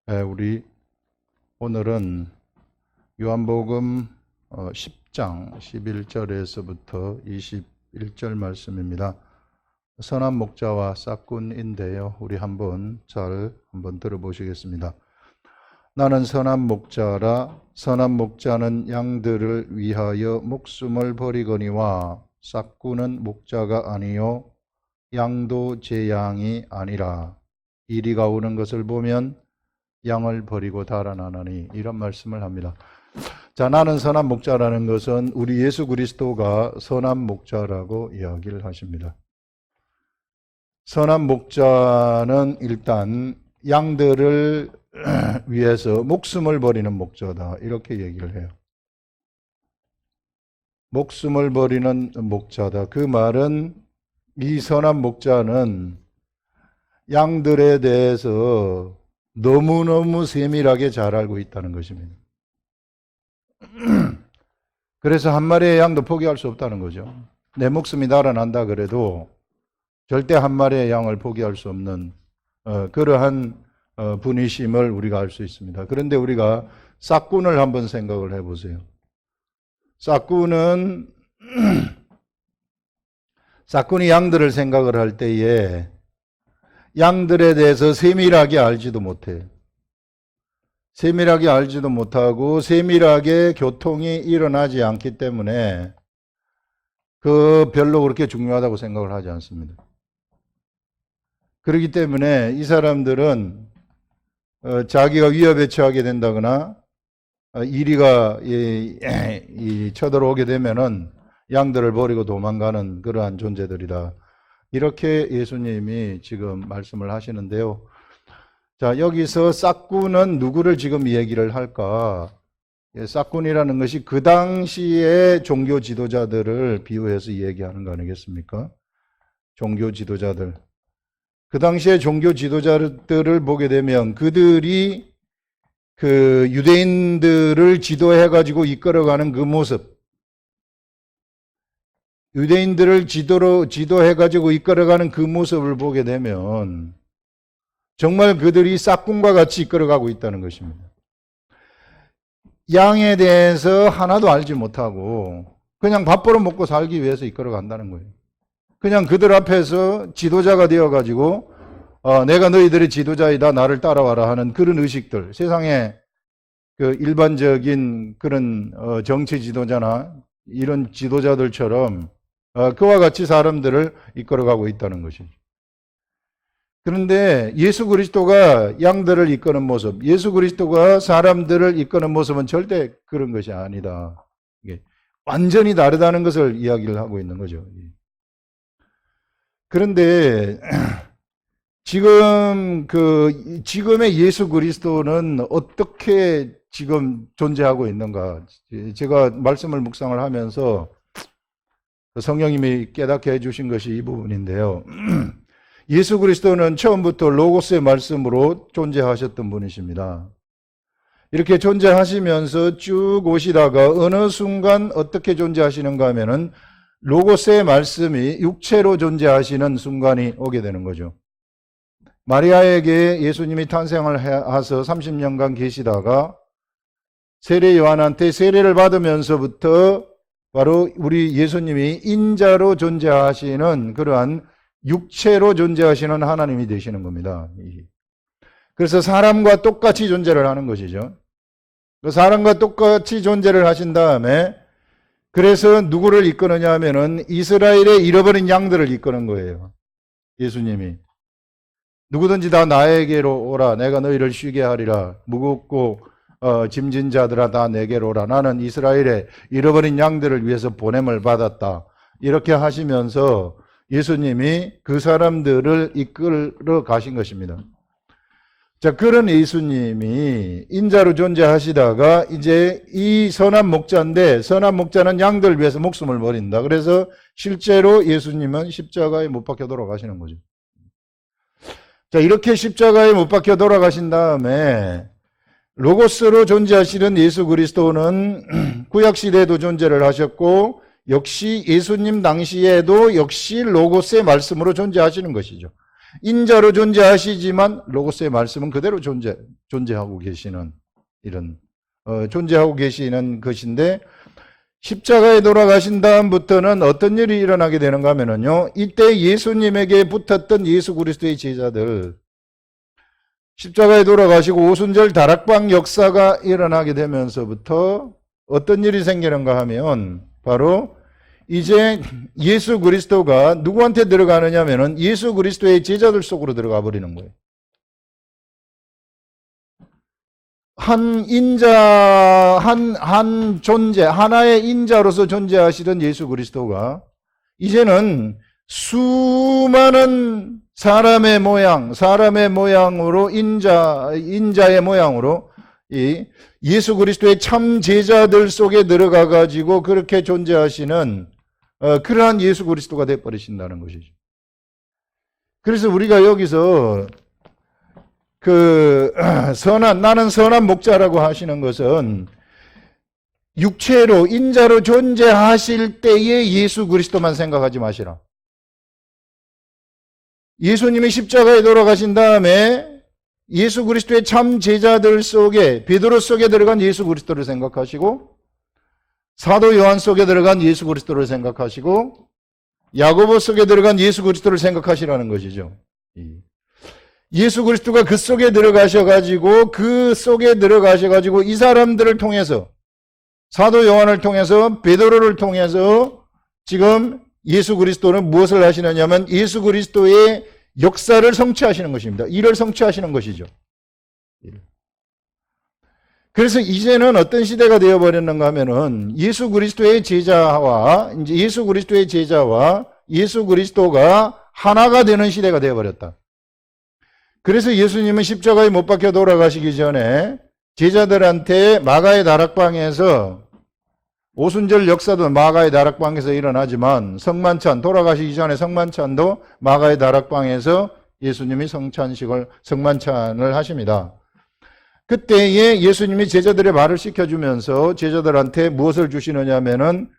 우리 오늘은 요한복음 10장 11절에서부터 21절 말씀입니다. 선한 목자와 싹꾼인데요. 우리 한번 들어보시겠습니다. 나는 선한 목자라. 선한 목자는 양들을 위하여 목숨을 버리거니와 싹꾼은 목자가 아니요 양도 제 양이 아니라 이리가 오는 것을 보면 양을 버리고 달아나나니, 이런 말씀을 합니다. 자, 나는 선한 목자라는 것은 우리 예수 그리스도가 선한 목자라고 이야기를 하십니다. 선한 목자는 일단 양들을 위해서 목숨을 버리는 목자다, 이렇게 얘기를 해요. 목숨을 버리는 목자다. 그 말은 이 선한 목자는 양들에 대해서 너무너무 세밀하게 잘 알고 있다는 것입니다. 그래서 한 마리의 양도 포기할 수 없다는 거죠. 내 목숨이 달아난다 그래도 절대 한 마리의 양을 포기할 수 없는 그러한 분이심을 우리가 알 수 있습니다. 그런데 우리가 싹꾼을 한번 생각을 해보세요. 싹꾼이 양들을 생각을 할 때에 양들에 대해서 세밀하게 알지도 못해요. 세밀하게 알지도 못하고 세밀하게 교통이 일어나지 않기 때문에 별로 그렇게 중요하다고 생각을 하지 않습니다. 그렇기 때문에 이 사람들은 자기가 위협에 처하게 된다거나 이리가 쳐들어오게 되면은 양들을 버리고 도망가는 그러한 존재들이다, 이렇게 예수님이 지금 말씀을 하시는데요. 자, 여기서 싹꾼은 누구를 지금 얘기를 할까? 싹꾼이라는 것이 그 당시의 종교 지도자들을 비유해서 얘기하는 거 아니겠습니까? 종교 지도자들. 그 당시의 종교 지도자들을 보게 되면 그들이 그 유대인들을 지도해가지고 이끌어가는 그 모습, 유대인들을 지도해가지고 이끌어가는 그 모습을 보게 되면 정말 그들이 싹꾼과 같이 이끌어가고 있다는 것입니다. 양에 대해서 하나도 알지 못하고 그냥 밥 벌어 먹고 살기 위해서 이끌어간다는 거예요. 그냥 그들 앞에서 지도자가 되어가지고 내가 너희들의 지도자이다, 나를 따라와라 하는 그런 의식들, 세상에 그 일반적인 그런 정치 지도자나 이런 지도자들처럼 그와 같이 사람들을 이끌어가고 있다는 것이죠. 그런데 예수 그리스도가 양들을 이끄는 모습, 예수 그리스도가 사람들을 이끄는 모습은 절대 그런 것이 아니다. 이게 완전히 다르다는 것을 이야기를 하고 있는 거죠. 그런데 지금의 예수 그리스도는 어떻게 지금 존재하고 있는가? 제가 말씀을 묵상을 하면서 성령님이 깨닫게 해주신 것이 이 부분인데요. 예수 그리스도는 처음부터 로고스의 말씀으로 존재하셨던 분이십니다. 이렇게 존재하시면서 쭉 오시다가 어느 순간 어떻게 존재하시는가 하면은 로고스의 말씀이 육체로 존재하시는 순간이 오게 되는 거죠. 마리아에게 예수님이 탄생을 해서 30년간 계시다가 세례 요한한테 세례를 받으면서부터 바로 우리 예수님이 인자로 존재하시는 그러한 육체로 존재하시는 하나님이 되시는 겁니다. 그래서 사람과 똑같이 존재를 하는 것이죠. 사람과 똑같이 존재를 하신 다음에 그래서 누구를 이끄느냐 하면은 이스라엘의 잃어버린 양들을 이끄는 거예요. 예수님이. 누구든지 다 나에게로 오라. 내가 너희를 쉬게 하리라. 무겁고 짐진 자들아 다 내게로 오라. 나는 이스라엘의 잃어버린 양들을 위해서 보냄을 받았다. 이렇게 하시면서 예수님이 그 사람들을 이끌어 가신 것입니다. 자, 그런 예수님이 인자로 존재하시다가 이제 이 선한 목자인데, 선한 목자는 양들을 위해서 목숨을 버린다. 그래서 실제로 예수님은 십자가에 못 박혀 돌아가시는 거죠. 자, 이렇게 십자가에 못 박혀 돌아가신 다음에 로고스로 존재하시는 예수 그리스도는 구약시대에도 존재를 하셨고 역시 예수님 당시에도 역시 로고스의 말씀으로 존재하시는 것이죠. 인자로 존재하시지만 로고스의 말씀은 그대로 존재하고 계시는 이런 존재하고 계시는 것인데, 십자가에 돌아가신 다음부터는 어떤 일이 일어나게 되는가 하면요, 이때 예수님에게 붙었던 예수 그리스도의 제자들, 십자가에 돌아가시고 오순절 다락방 역사가 일어나게 되면서부터 어떤 일이 생기는가 하면, 바로 이제 예수 그리스도가 누구한테 들어가느냐 하면은 예수 그리스도의 제자들 속으로 들어가 버리는 거예요. 한 인자, 한 존재, 하나의 인자로서 존재하시던 예수 그리스도가 이제는 수많은 사람의 모양으로 인자의 모양으로 이 예수 그리스도의 참 제자들 속에 들어가 가지고 그렇게 존재하시는 그러한 예수 그리스도가 되어 버리신다는 것이죠. 그래서 우리가 여기서 나는 선한 목자라고 하시는 것은 육체로 인자로 존재하실 때의 예수 그리스도만 생각하지 마시라. 예수님이 십자가에 돌아가신 다음에 예수 그리스도의 참 제자들 속에, 베드로 속에 들어간 예수 그리스도를 생각하시고, 사도 요한 속에 들어간 예수 그리스도를 생각하시고, 야고보 속에 들어간 예수 그리스도를 생각하시라는 것이죠. 예수 그리스도가 그 속에 들어가셔가지고 이 사람들을 통해서, 사도 요한을 통해서, 베드로를 통해서 지금 예수 그리스도는 무엇을 하시느냐면 예수 그리스도의 역사를 성취하시는 것입니다. 일을 성취하시는 것이죠. 그래서 이제는 어떤 시대가 되어버렸는가 하면은 예수 그리스도의 제자와 예수 그리스도가 하나가 되는 시대가 되어버렸다. 그래서 예수님은 십자가에 못 박혀 돌아가시기 전에 제자들한테 마가의 다락방에서, 오순절 역사도 마가의 다락방에서 일어나지만 돌아가시기 전에 성만찬도 마가의 다락방에서 예수님이 성만찬을 하십니다. 그때에 예수님이 제자들의 말을 시켜주면서 제자들한테 무엇을 주시느냐면은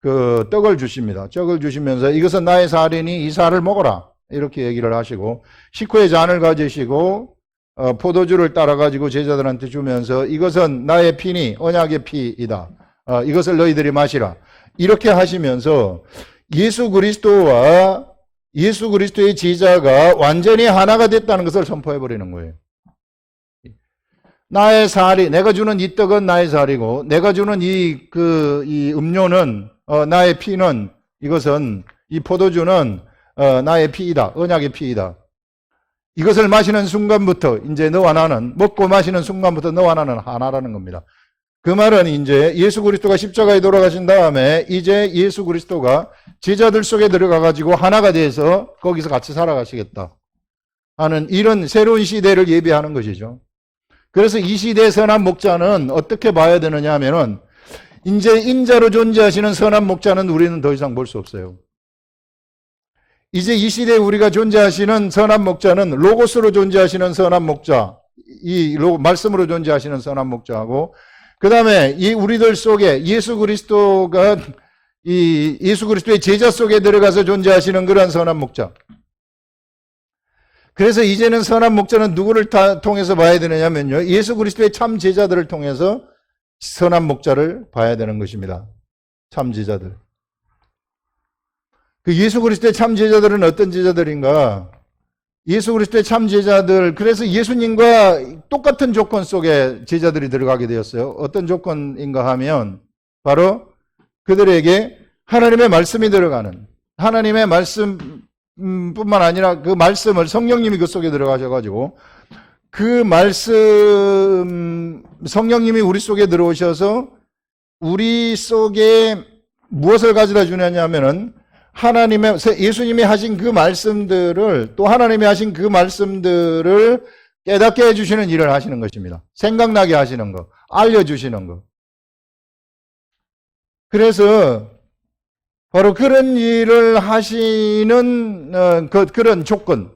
떡을 주십니다. 떡을 주시면서 이것은 나의 살이니 이 살을 먹어라, 이렇게 얘기를 하시고, 식후에 잔을 가지시고 포도주를 따라가지고 제자들한테 주면서 이것은 나의 피니 언약의 피이다, 이것을 너희들이 마시라, 이렇게 하시면서 예수 그리스도와 예수 그리스도의 제자가 완전히 하나가 됐다는 것을 선포해버리는 거예요. 나의 살이, 내가 주는 이 떡은 나의 살이고, 내가 주는 이 음료는, 나의 피는, 이것은, 이 포도주는, 나의 피이다. 언약의 피이다. 이것을 마시는 순간부터, 이제 너와 나는, 먹고 마시는 순간부터 너와 나는 하나라는 겁니다. 그 말은 이제 예수 그리스도가 십자가에 돌아가신 다음에, 이제 예수 그리스도가 제자들 속에 들어가가지고 하나가 돼서 거기서 같이 살아가시겠다 하는 이런 새로운 시대를 예비하는 것이죠. 그래서 이 시대의 선한 목자는 어떻게 봐야 되느냐 하면은, 이제 인자로 존재하시는 선한 목자는 우리는 더 이상 볼 수 없어요. 이제 이 시대에 우리가 존재하시는 선한 목자는 로고스로 존재하시는 선한 목자, 말씀으로 존재하시는 선한 목자하고, 그 다음에 이 우리들 속에 예수 그리스도의 제자 속에 들어가서 존재하시는 그런 선한 목자. 그래서 이제는 선한 목자는 누구를 통해서 봐야 되느냐면요, 예수 그리스도의 참 제자들을 통해서 선한 목자를 봐야 되는 것입니다. 참 제자들. 그 예수 그리스도의 참 제자들은 어떤 제자들인가? 예수 그리스도의 참 제자들, 그래서 예수님과 똑같은 조건 속에 제자들이 들어가게 되었어요. 어떤 조건인가 하면 바로 그들에게 하나님의 말씀이 들어가는, 하나님의 말씀 뿐만 아니라 그 말씀을 성령님이 그 속에 들어가셔가지고 그 말씀, 성령님이 우리 속에 들어오셔서 우리 속에 무엇을 가져다 주느냐 하면은 예수님이 하신 그 말씀들을, 또 하나님이 하신 그 말씀들을 깨닫게 해주시는 일을 하시는 것입니다. 생각나게 하시는 거, 알려주시는 거. 그래서 바로 그런 일을 하시는 그런 조건,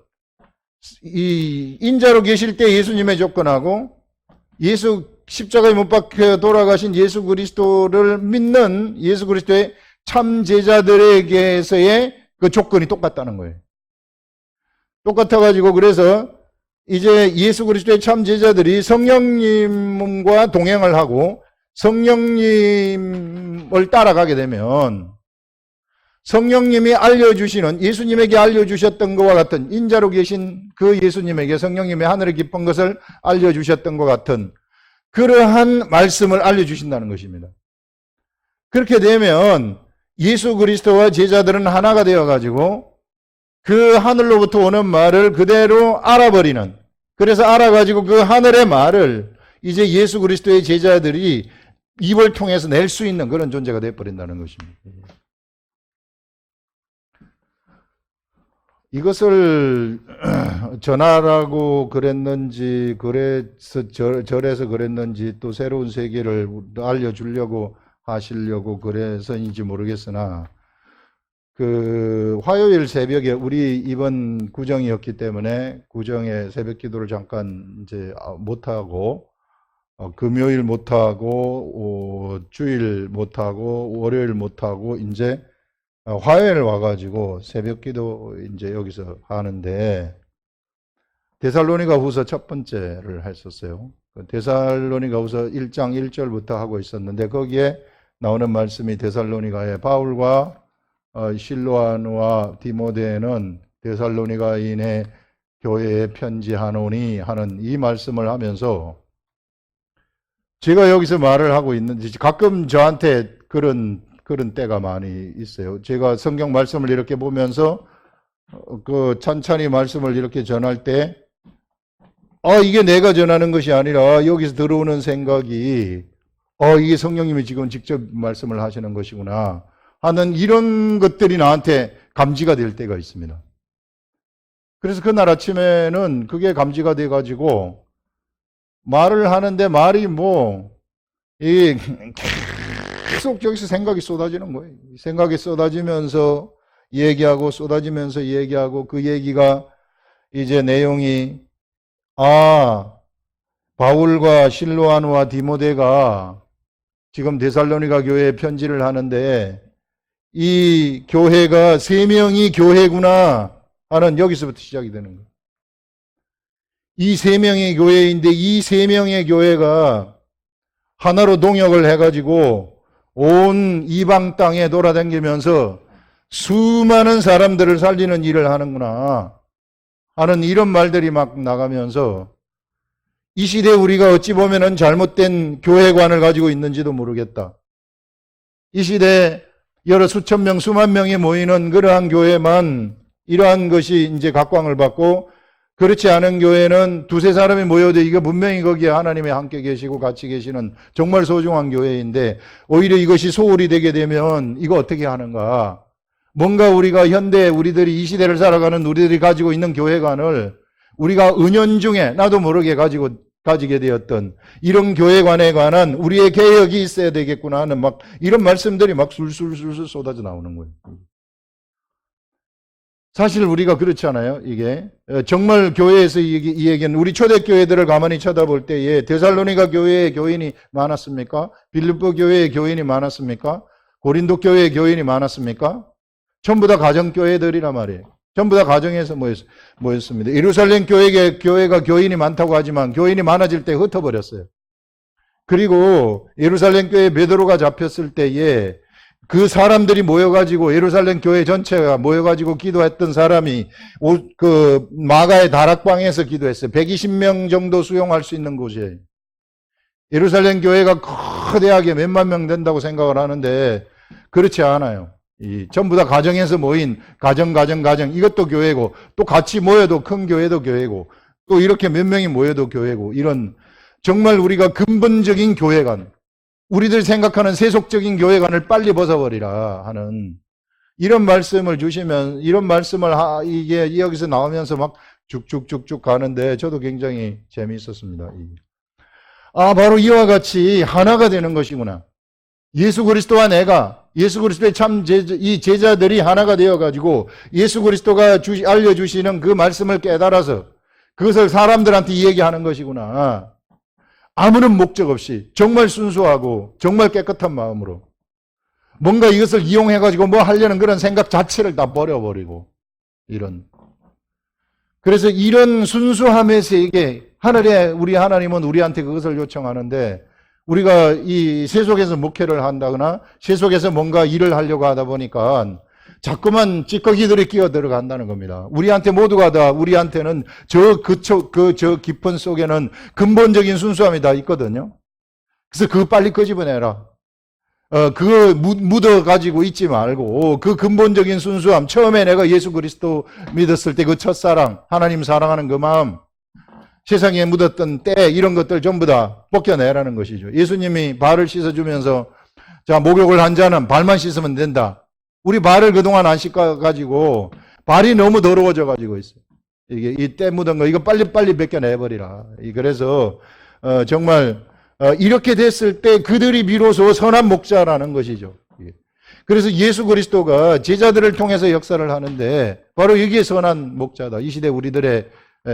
이 인자로 계실 때 예수님의 조건하고 십자가에 못 박혀 돌아가신 예수 그리스도를 믿는 예수 그리스도의 참 제자들에게서의 그 조건이 똑같다는 거예요. 똑같아가지고 그래서 이제 예수 그리스도의 참 제자들이 성령님과 동행을 하고 성령님을 따라가게 되면 성령님이 알려주시는, 예수님에게 알려주셨던 것과 같은, 인자로 계신 그 예수님에게 성령님의 하늘의 깊은 것을 알려주셨던 것 같은 그러한 말씀을 알려주신다는 것입니다. 그렇게 되면 예수 그리스도와 제자들은 하나가 되어가지고 그 하늘로부터 오는 말을 그대로 알아버리는, 그래서 알아가지고 그 하늘의 말을 이제 예수 그리스도의 제자들이 입을 통해서 낼 수 있는 그런 존재가 되어버린다는 것입니다. 이것을 전하라고 그랬는지, 그래서 절에서 그랬는지, 또 새로운 세계를 알려주려고 하시려고 그래서인지 모르겠으나, 그 화요일 새벽에 우리 이번 구정이었기 때문에 구정에 새벽 기도를 잠깐 이제 못하고, 금요일 못하고, 주일 못하고, 월요일 못하고, 이제 화요일 와가지고 새벽 기도 이제 여기서 하는데, 데살로니가 후서 첫 번째를 했었어요. 데살로니가 후서 1장 1절부터 하고 있었는데, 거기에 나오는 말씀이 데살로니가의 바울과 실로아누와 디모데는 데살로니가인의 교회에 편지하노니 하는 이 말씀을 하면서, 제가 여기서 말을 하고 있는지 가끔 저한테 그런 때가 많이 있어요. 제가 성경 말씀을 이렇게 보면서 그 찬찬히 말씀을 이렇게 전할 때, 이게 내가 전하는 것이 아니라 여기서 들어오는 생각이, 이게 성령님이 지금 직접 말씀을 하시는 것이구나 하는 이런 것들이 나한테 감지가 될 때가 있습니다. 그래서 그날 아침에는 그게 감지가 돼가지고 말을 하는데 말이 계속 여기서 생각이 쏟아지는 거예요. 생각이 쏟아지면서 얘기하고 쏟아지면서 얘기하고, 그 얘기가 이제 내용이, 바울과 실로아누와 디모데가 지금 데살로니가 교회에 편지를 하는데 이 교회가 세 명이 교회구나 하는, 여기서부터 시작이 되는 거예요. 이 세 명의 교회인데 이 세 명의 교회가 하나로 동역을 해가지고 온 이방 땅에 돌아다니면서 수많은 사람들을 살리는 일을 하는구나 하는 이런 말들이 막 나가면서, 이 시대에 우리가 어찌 보면은 잘못된 교회관을 가지고 있는지도 모르겠다. 이 시대에 여러 수천 명, 수만 명이 모이는 그러한 교회만 이러한 것이 이제 각광을 받고, 그렇지 않은 교회는 두세 사람이 모여도 이게 분명히 거기에 하나님이 함께 계시고 같이 계시는 정말 소중한 교회인데, 오히려 이것이 소홀히 되게 되면 이거 어떻게 하는가. 뭔가 우리가 현대 우리들이 이 시대를 살아가는 우리들이 가지고 있는 교회관을 우리가 은연중에 나도 모르게 가지게 되었던 이런 교회관에 관한 우리의 개혁이 있어야 되겠구나 하는 막 이런 말씀들이 막 술술술술 쏟아져 나오는 거예요. 사실 우리가 그렇지 않아요? 이게 정말 교회에서 이 얘기는, 우리 초대교회들을 가만히 쳐다볼 때에 데살로니가 교회에 교인이 많았습니까? 빌립보 교회에 교인이 많았습니까? 고린도 교회에 교인이 많았습니까? 전부 다 가정교회들이란 말이에요. 전부 다 가정에서 모였습니다. 예루살렘 교회가 교인이 많다고 하지만 교인이 많아질 때 흩어버렸어요. 그리고 예루살렘 교회 베드로가 잡혔을 때에 그 사람들이 모여가지고, 예루살렘 교회 전체가 모여가지고 기도했던 사람이 그 마가의 다락방에서 기도했어요. 120명 정도 수용할 수 있는 곳이에요. 예루살렘 교회가 거대하게 몇만 명 된다고 생각을 하는데 그렇지 않아요. 전부 다 가정에서 모인 가정 이것도 교회고, 또 같이 모여도 큰 교회도 교회고, 또 이렇게 몇 명이 모여도 교회고, 이런 정말 우리가 근본적인 교회관, 우리들 생각하는 세속적인 교회관을 빨리 벗어버리라 하는 이런 말씀을 주시면, 이런 말씀을 이게 여기서 나오면서 막 쭉쭉쭉쭉 가는데 저도 굉장히 재미있었습니다. 바로 이와 같이 하나가 되는 것이구나. 예수 그리스도와 내가, 예수 그리스도의 참 이 제자들이 하나가 되어가지고 예수 그리스도가 알려주시는 그 말씀을 깨달아서 그것을 사람들한테 얘기하는 것이구나. 아무런 목적 없이 정말 순수하고 정말 깨끗한 마음으로 뭔가 이것을 이용해가지고 뭐 하려는 그런 생각 자체를 다 버려버리고, 이런 그래서 이런 순수함의 세계, 우리 하나님은 우리한테 그것을 요청하는데, 우리가 이 세속에서 목회를 한다거나 세속에서 뭔가 일을 하려고 하다 보니까 자꾸만 찌꺼기들이 끼어 들어간다는 겁니다. 우리한테는 저 깊은 속에는 근본적인 순수함이 다 있거든요. 그래서 그거 빨리 끄집어내라. 그거 묻어가지고 있지 말고, 그 근본적인 순수함, 처음에 내가 예수 그리스도 믿었을 때 그 첫사랑, 하나님 사랑하는 그 마음, 세상에 묻었던 때, 이런 것들 전부 다 벗겨내라는 것이죠. 예수님이 발을 씻어주면서, 자, 목욕을 한 자는 발만 씻으면 된다. 우리 발을 그동안 안 씻어가지고, 발이 너무 더러워져가지고 있어요. 이게, 이 때 묻은 거, 이거 빨리빨리 벗겨내버리라. 그래서, 정말, 이렇게 됐을 때 그들이 비로소 선한 목자라는 것이죠. 그래서 예수 그리스도가 제자들을 통해서 역사를 하는데 바로 여기에 선한 목자다. 이 시대 우리들의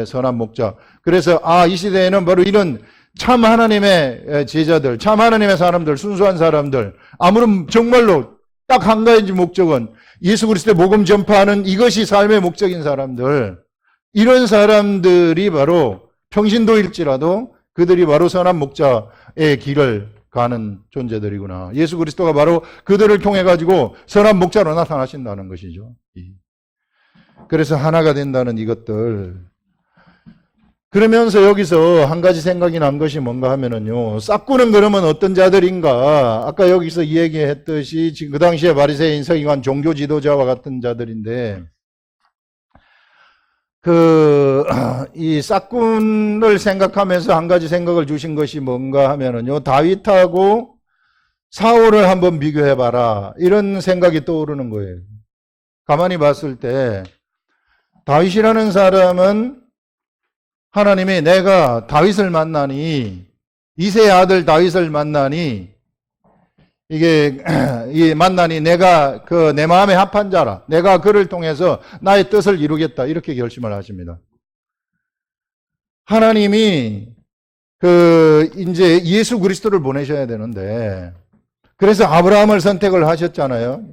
선한 목자. 그래서 이 시대에는 바로 이런 참 하나님의 제자들, 참 하나님의 사람들, 순수한 사람들, 아무런 정말로 딱 한 가지 목적은 예수 그리스도의 복음 전파하는 이것이 삶의 목적인 사람들, 이런 사람들이 바로 평신도일지라도 그들이 바로 선한 목자의 길을 가는 존재들이구나. 예수 그리스도가 바로 그들을 통해 가지고 선한 목자로 나타나신다는 것이죠. 그래서 하나가 된다는 이것들. 그러면서 여기서 한 가지 생각이 난 것이 뭔가 하면은요, 싹구는 그러면 어떤 자들인가? 아까 여기서 이 얘기했듯이 지금 그 당시에 바리새인, 서기관, 종교 지도자와 같은 자들인데, 이 싹군을 생각하면서 한 가지 생각을 주신 것이 뭔가 하면은요, 다윗하고 사울을 한번 비교해봐라. 이런 생각이 떠오르는 거예요. 가만히 봤을 때, 다윗이라는 사람은 하나님이 내가 다윗을 만나니, 이새의 아들 다윗을 만나니, 만나니 내가 내 마음에 합한 자라. 내가 그를 통해서 나의 뜻을 이루겠다. 이렇게 결심을 하십니다. 하나님이 이제 예수 그리스도를 보내셔야 되는데, 그래서 아브라함을 선택을 하셨잖아요.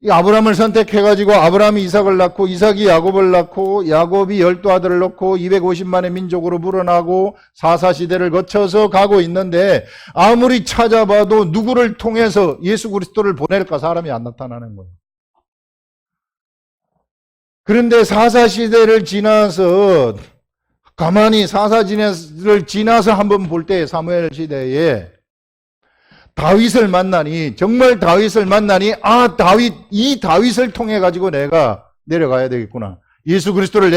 이 아브라함을 선택해가지고 아브라함이 이삭을 낳고 이삭이 야곱을 낳고 야곱이 12아들을 낳고 250만의 민족으로 불어나고 사사시대를 거쳐서 가고 있는데 아무리 찾아봐도 누구를 통해서 예수 그리스도를 보낼까 사람이 안 나타나는 거예요. 그런데 사사시대를 지나서 가만히 사사시대를 지나서 한번 볼 때 사무엘 시대에 다윗을 만나니, 정말 다윗을 만나니, 이 다윗을 통해 가지고 내가 내려가야 되겠구나. 예수 그리스도를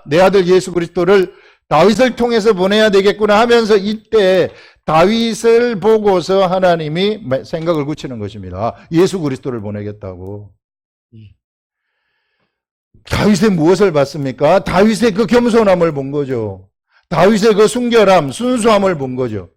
내 아들 예수 그리스도를 다윗을 통해서 보내야 되겠구나 하면서 이때 다윗을 보고서 하나님이 생각을 굳히는 것입니다. 예수 그리스도를 보내겠다고. 다윗의 무엇을 봤습니까? 다윗의 그 겸손함을 본 거죠. 다윗의 그 순결함, 순수함을 본 거죠.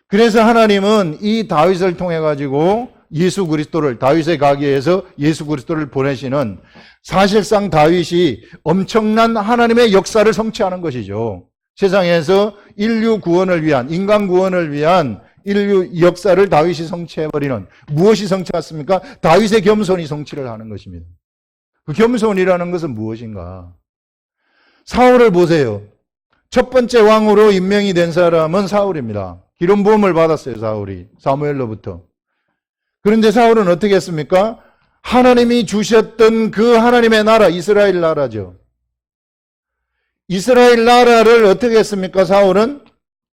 그래서 하나님은 이 다윗을 통해 가지고 예수 그리스도를, 다윗의 가게에서 예수 그리스도를 보내시는, 사실상 다윗이 엄청난 하나님의 역사를 성취하는 것이죠. 세상에서 인류 구원을 위한, 인간 구원을 위한 인류 역사를 다윗이 성취해버리는, 무엇이 성취했습니까? 다윗의 겸손이 성취를 하는 것입니다. 그 겸손이라는 것은 무엇인가? 사울을 보세요. 첫 번째 왕으로 임명이 된 사람은 사울입니다. 기름 부음을 받았어요, 사울이. 사무엘로부터. 그런데 사울은 어떻게 했습니까? 하나님이 주셨던 그 하나님의 나라, 이스라엘 나라죠. 이스라엘 나라를 어떻게 했습니까? 사울은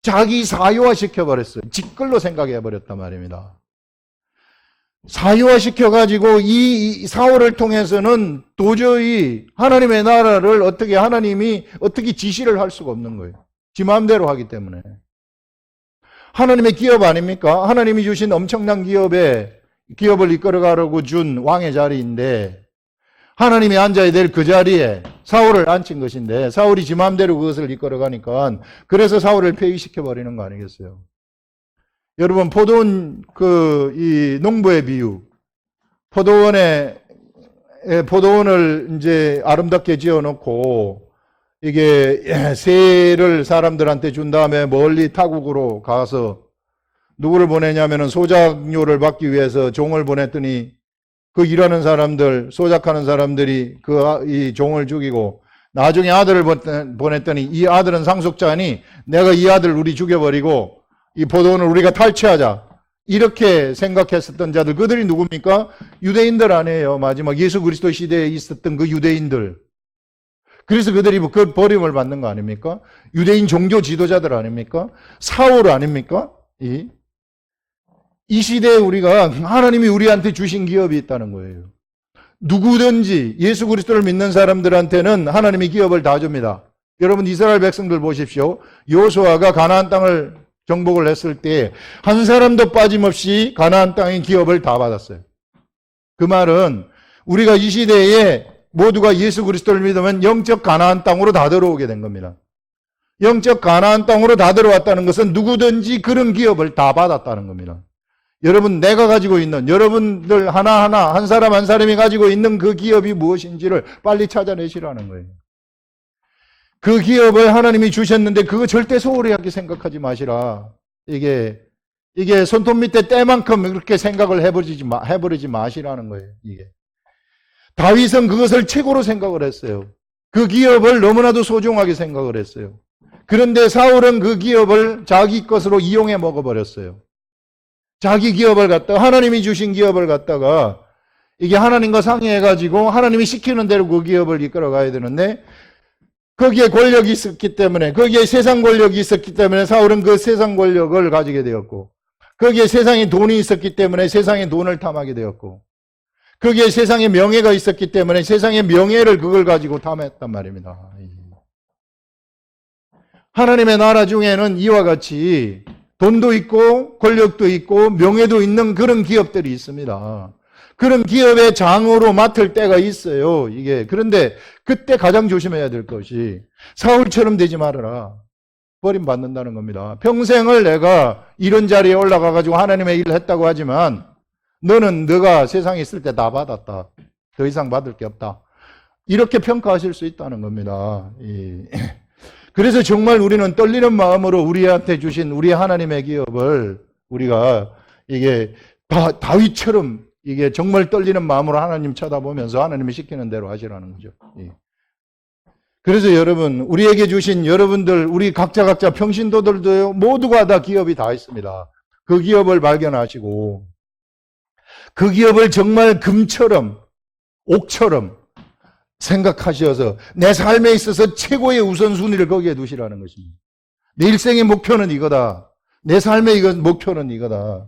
자기 사유화 시켜버렸어요. 직걸로 생각해버렸단 말입니다. 사유화 시켜가지고 이 사울을 통해서는 도저히 하나님의 나라를 하나님이 어떻게 지시를 할 수가 없는 거예요. 지 마음대로 하기 때문에. 하나님의 기업 아닙니까? 하나님이 주신 엄청난 기업을 이끌어가려고 준 왕의 자리인데, 하나님이 앉아야 될 그 자리에 사울을 앉힌 것인데, 사울이 지 마음대로 그것을 이끌어가니까, 그래서 사울을 폐위시켜버리는 거 아니겠어요? 여러분, 이 농부의 비유. 포도원을 이제 아름답게 지어놓고, 이게 새를 사람들한테 준 다음에 멀리 타국으로 가서 누구를 보내냐면은 소작료를 받기 위해서 종을 보냈더니 그 일하는 사람들, 소작하는 사람들이 이 종을 죽이고 나중에 아들을 보냈더니 이 아들은 상속자니 내가 이 아들 우리 죽여버리고 이 포도원을 우리가 탈취하자. 이렇게 생각했었던 자들, 그들이 누굽니까? 유대인들 아니에요. 마지막 예수 그리스도 시대에 있었던 그 유대인들. 그래서 그들이 그 버림을 받는 거 아닙니까? 유대인 종교 지도자들 아닙니까? 사울 아닙니까? 이 시대에 우리가 하나님이 우리한테 주신 기업이 있다는 거예요. 누구든지 예수 그리스도를 믿는 사람들한테는 하나님이 기업을 다 줍니다. 여러분 이스라엘 백성들 보십시오. 여호수아가 가나안 땅을 정복을 했을 때 한 사람도 빠짐없이 가나안 땅의 기업을 다 받았어요. 그 말은 우리가 이 시대에 모두가 예수 그리스도를 믿으면 영적 가나안 땅으로 다 들어오게 된 겁니다. 영적 가나안 땅으로 다 들어왔다는 것은 누구든지 그런 기업을 다 받았다는 겁니다. 여러분, 내가 가지고 있는, 여러분들 하나하나 한 사람 한 사람이 가지고 있는 그 기업이 무엇인지를 빨리 찾아내시라는 거예요. 그 기업을 하나님이 주셨는데 그거 절대 소홀히 하게 생각하지 마시라. 이게 손톱 밑에 때만큼 그렇게 생각을 해버리지 마시라는 거예요. 이게. 다윗은 그것을 최고로 생각을 했어요. 그 기업을 너무나도 소중하게 생각을 했어요. 그런데 사울은 그 기업을 자기 것으로 이용해 먹어버렸어요. 자기 기업을 갖다가, 하나님이 주신 기업을 갖다가 이게 하나님과 상의해가지고 하나님이 시키는 대로 그 기업을 이끌어가야 되는데 거기에 권력이 있었기 때문에, 거기에 세상 권력이 있었기 때문에 사울은 그 세상 권력을 가지게 되었고, 거기에 세상에 돈이 있었기 때문에 세상의 돈을 탐하게 되었고, 거기에 세상의 명예가 있었기 때문에 세상의 명예를 그걸 가지고 탐했단 말입니다. 하나님의 나라 중에는 이와 같이 돈도 있고 권력도 있고 명예도 있는 그런 기업들이 있습니다. 그런 기업의 장으로 맡을 때가 있어요. 그런데 그때 가장 조심해야 될 것이 사울처럼 되지 말아라. 버림받는다는 겁니다. 평생을 내가 이런 자리에 올라가가지고 하나님의 일을 했다고 하지만 너는 너가 세상에 있을 때 다 받았다. 더 이상 받을 게 없다. 이렇게 평가하실 수 있다는 겁니다. 그래서 정말 우리는 떨리는 마음으로 우리한테 주신 우리 하나님의 기업을 우리가 다윗처럼 정말 떨리는 마음으로 하나님 쳐다보면서 하나님이 시키는 대로 하시라는 거죠. 그래서 여러분, 우리에게 주신 여러분들, 우리 각자 평신도들도요, 모두가 다 기업이 다 있습니다. 그 기업을 발견하시고, 그 기업을 정말 금처럼, 옥처럼 생각하셔서 내 삶에 있어서 최고의 우선순위를 거기에 두시라는 것입니다. 내 일생의 목표는 이거다. 내 삶의 목표는 이거다.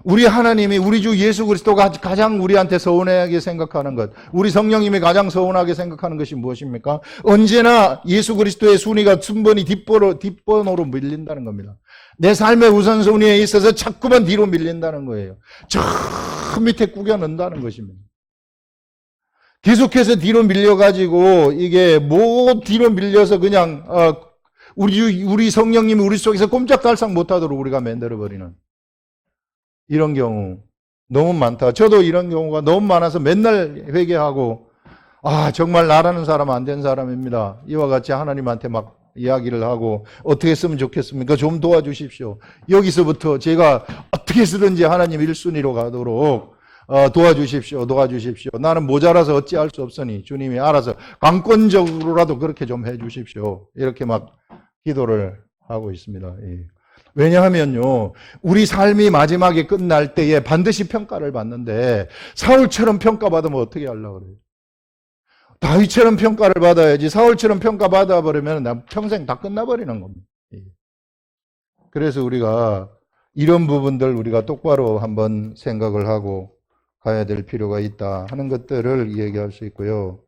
우리 하나님이, 우리 주 예수 그리스도가 가장 우리한테 서운하게 생각하는 것, 우리 성령님이 가장 서운하게 생각하는 것이 무엇입니까? 언제나 예수 그리스도의 순위가 순번이 뒷번호로 밀린다는 겁니다. 내 삶의 우선순위에 있어서 자꾸만 뒤로 밀린다는 거예요. 저 밑에 구겨 넣는다는 것입니다. 계속해서 뒤로 밀려가지고 뒤로 밀려서 그냥 우리 성령님이 우리 속에서 꼼짝달싹 못하도록 우리가 만들어버리는 이런 경우 너무 많다. 저도 이런 경우가 너무 많아서 맨날 회개하고 정말 나라는 사람 안 된 사람입니다. 이와 같이 하나님한테 막 이야기를 하고 어떻게 했으면 좋겠습니까? 좀 도와주십시오. 여기서부터 제가 어떻게 쓰든지 하나님 1순위로 가도록 도와주십시오. 나는 모자라서 어찌할 수 없으니 주님이 알아서 강권적으로라도 그렇게 좀 해주십시오. 이렇게 막 기도를 하고 있습니다. 왜냐하면요, 우리 삶이 마지막에 끝날 때에 반드시 평가를 받는데 사울처럼 평가받으면 어떻게 하려고 그래요? 다윗처럼 평가를 받아야지. 사울처럼 평가받아 버리면 평생 다 끝나버리는 겁니다. 그래서 우리가 이런 부분들 우리가 똑바로 한번 생각을 하고 가야 될 필요가 있다 하는 것들을 얘기할 수 있고요.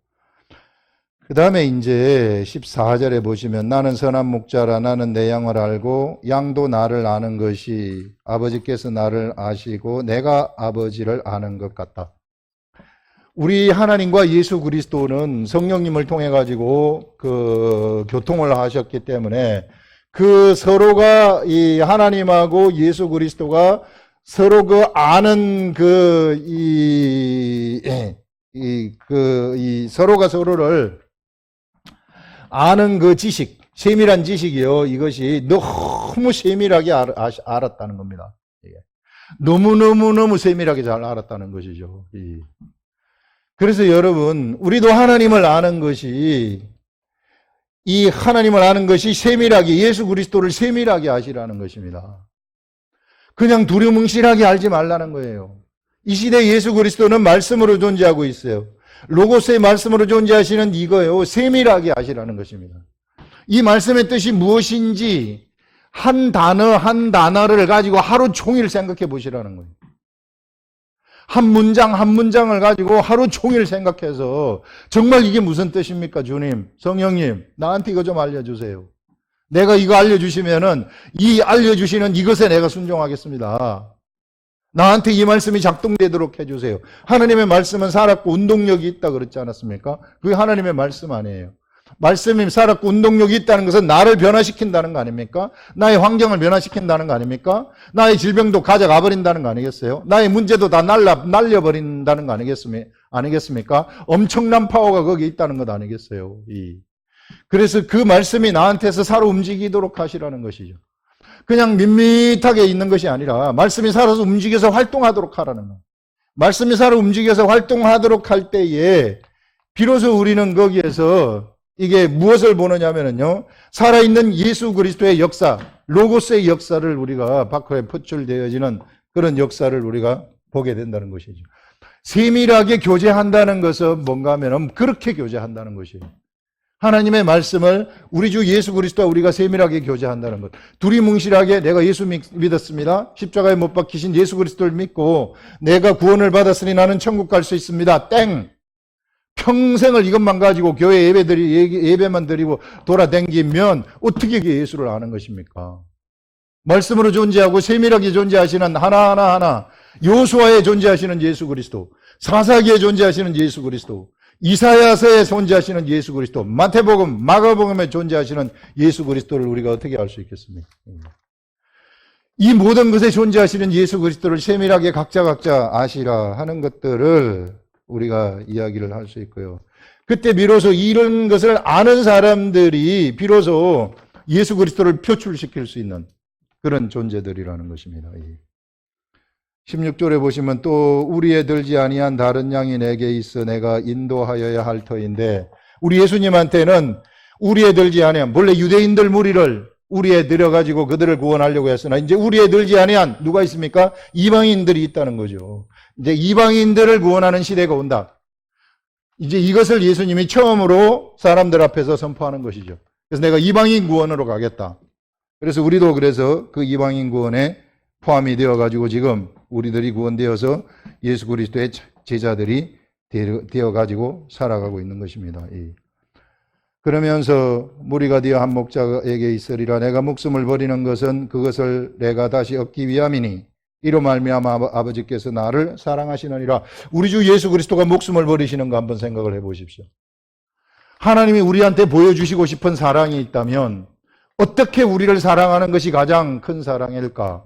그 다음에 이제 14절에 보시면 나는 선한 목자라 나는 내 양을 알고 양도 나를 아는 것이 아버지께서 나를 아시고 내가 아버지를 아는 것 같다. 우리 하나님과 예수 그리스도는 성령님을 통해 가지고 그 교통을 하셨기 때문에 그 서로가 이 하나님하고 예수 그리스도가 서로 그 아는 서로가 서로를 아는 그 지식, 세밀한 지식이요. 이것이 너무 세밀하게 알았다는 겁니다. 너무너무너무 세밀하게 잘 알았다는 것이죠. 그래서 여러분, 우리도 하나님을 아는 것이, 이 하나님을 아는 것이 세밀하게, 예수 그리스도를 세밀하게 아시라는 것입니다. 그냥 두루뭉실하게 알지 말라는 거예요. 이 시대 예수 그리스도는 말씀으로 존재하고 있어요. 로고스의 말씀으로 존재하시는 이거예요. 세밀하게 아시라는 것입니다. 이 말씀의 뜻이 무엇인지 한 단어 한 단어를 가지고 하루 종일 생각해 보시라는 거예요. 한 문장 한 문장을 가지고 하루 종일 생각해서 정말 이게 무슨 뜻입니까? 주님, 성령님, 나한테 이거 좀 알려주세요. 내가 이거 알려주시면은 이 알려주시는 이것에 내가 순종하겠습니다. 나한테 이 말씀이 작동되도록 해주세요. 하나님의 말씀은 살았고 운동력이 있다 그랬지 않았습니까? 그게 하나님의 말씀 아니에요. 말씀이 살았고 운동력이 있다는 것은 나를 변화시킨다는 거 아닙니까? 나의 환경을 변화시킨다는 거 아닙니까? 나의 질병도 가져가 버린다는 거 아니겠어요? 나의 문제도 다 날려버린다는 거 아니겠습니까? 엄청난 파워가 거기에 있다는 것 아니겠어요? 그래서 그 말씀이 나한테서 살아 움직이도록 하시라는 것이죠. 그냥 밋밋하게 있는 것이 아니라 말씀이 살아서 움직여서 활동하도록 하라는 거예요. 말씀이 살아 움직여서 활동하도록 할 때에 비로소 우리는 거기에서 이게 무엇을 보느냐면요, 살아있는 예수 그리스도의 역사, 로고스의 역사를 우리가 밖에 포출되어지는 그런 역사를 우리가 보게 된다는 것이죠. 세밀하게 교제한다는 것은 뭔가 하면 그렇게 교제한다는 것이에요. 하나님의 말씀을 우리 주 예수 그리스도와 우리가 세밀하게 교제한다는 것. 두리뭉실하게 내가 예수 믿었습니다. 십자가에 못 박히신 예수 그리스도를 믿고 내가 구원을 받았으니 나는 천국 갈 수 있습니다. 땡! 평생을 이것만 가지고 교회 예배만 드리고 돌아다니면 어떻게 예수를 아는 것입니까? 말씀으로 존재하고 세밀하게 존재하시는 하나하나 요수아에 존재하시는 예수 그리스도, 사사기에 존재하시는 예수 그리스도, 이사야서에 존재하시는 예수 그리스도, 마태복음, 마가복음에 존재하시는 예수 그리스도를 우리가 어떻게 알 수 있겠습니까? 이 모든 것에 존재하시는 예수 그리스도를 세밀하게 각자 아시라 하는 것들을 우리가 이야기를 할 수 있고요. 그때 비로소 이런 것을 아는 사람들이 비로소 예수 그리스도를 표출시킬 수 있는 그런 존재들이라는 것입니다. 16절에 보시면 또 우리에 들지 아니한 다른 양이 내게 있어 내가 인도하여야 할 터인데, 우리 예수님한테는 우리에 들지 아니한, 원래 유대인들 무리를 우리에 들여가지고 그들을 구원하려고 했으나 이제 우리에 들지 아니한 누가 있습니까? 이방인들이 있다는 거죠. 이제 이방인들을 구원하는 시대가 온다. 이제 이것을 예수님이 처음으로 사람들 앞에서 선포하는 것이죠. 그래서 내가 이방인 구원으로 가겠다. 그래서 우리도 그래서 그 이방인 구원에 포함이 되어가지고 지금 우리들이 구원되어서 예수 그리스도의 제자들이 되어가지고 살아가고 있는 것입니다. 그러면서 무리가 되어 한 목자에게 있으리라. 내가 목숨을 버리는 것은 그것을 내가 다시 얻기 위함이니 이로 말미암아 아버지께서 나를 사랑하시느니라. 우리 주 예수 그리스도가 목숨을 버리시는 거 한번 생각을 해보십시오. 하나님이 우리한테 보여주시고 싶은 사랑이 있다면 어떻게 우리를 사랑하는 것이 가장 큰 사랑일까?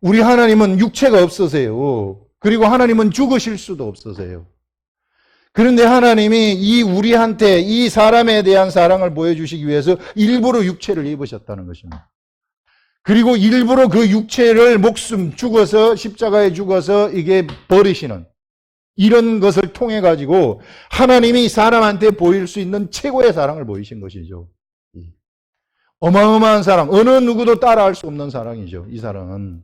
우리 하나님은 육체가 없으세요. 그리고 하나님은 죽으실 수도 없으세요. 그런데 하나님이 우리한테 이 사람에 대한 사랑을 보여주시기 위해서 일부러 육체를 입으셨다는 것입니다. 그리고 일부러 그 육체를 죽어서 십자가에 죽어서 이게 버리시는 이런 것을 통해 가지고 하나님이 사람한테 보일 수 있는 최고의 사랑을 보이신 것이죠. 어마어마한 사랑, 어느 누구도 따라할 수 없는 사랑이죠. 이 사랑은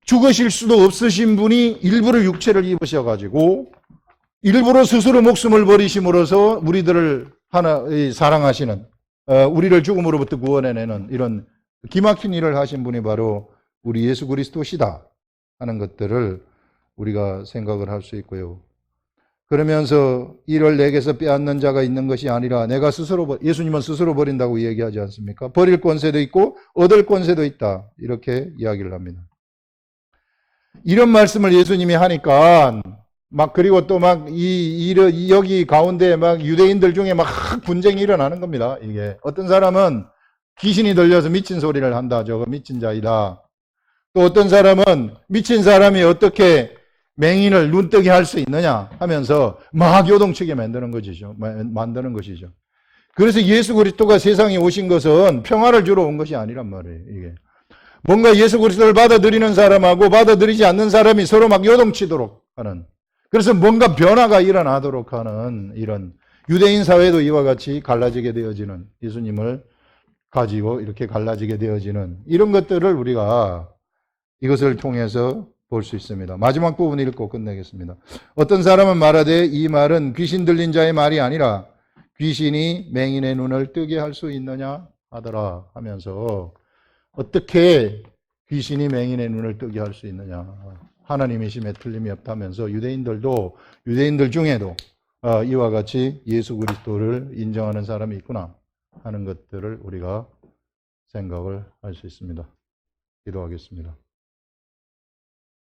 죽으실 수도 없으신 분이 일부러 육체를 입으셔가지고 일부러 스스로 목숨을 버리심으로써 우리들을 사랑하시는, 우리를 죽음으로부터 구원해내는 이런 기막힌 일을 하신 분이 바로 우리 예수 그리스도시다 하는 것들을 우리가 생각을 할 수 있고요. 그러면서 이를 내게서 빼앗는 자가 있는 것이 아니라 내가 스스로, 예수님은 스스로 버린다고 얘기하지 않습니까? 버릴 권세도 있고 얻을 권세도 있다, 이렇게 이야기를 합니다. 이런 말씀을 예수님이 하니까 그리고 또 여기 가운데 유대인들 중에 분쟁이 일어나는 겁니다. 이게 어떤 사람은 귀신이 들려서 미친 소리를 한다, 저거 미친 자이다. 또 어떤 사람은 미친 사람이 어떻게 맹인을 눈뜨게 할 수 있느냐 하면서 요동치게 만드는 것이죠. 그래서 예수 그리스도가 세상에 오신 것은 평화를 주러 온 것이 아니란 말이에요. 이게 뭔가 예수 그리스도를 받아들이는 사람하고 받아들이지 않는 사람이 서로 막 요동치도록 하는, 그래서 뭔가 변화가 일어나도록 하는 이런, 유대인 사회도 이와 같이 갈라지게 되어지는, 예수님을 가지고 이렇게 갈라지게 되어지는 이런 것들을 우리가 이것을 통해서 볼 수 있습니다. 마지막 부분 읽고 끝내겠습니다. 어떤 사람은 말하되 이 말은 귀신 들린 자의 말이 아니라 귀신이 맹인의 눈을 뜨게 할 수 있느냐 하더라 하면서, 어떻게 귀신이 맹인의 눈을 뜨게 할 수 있느냐, 하나님이심에 틀림이 없다면서 유대인들 중에도 이와 같이 예수 그리스도를 인정하는 사람이 있구나 하는 것들을 우리가 생각을 할 수 있습니다. 기도하겠습니다.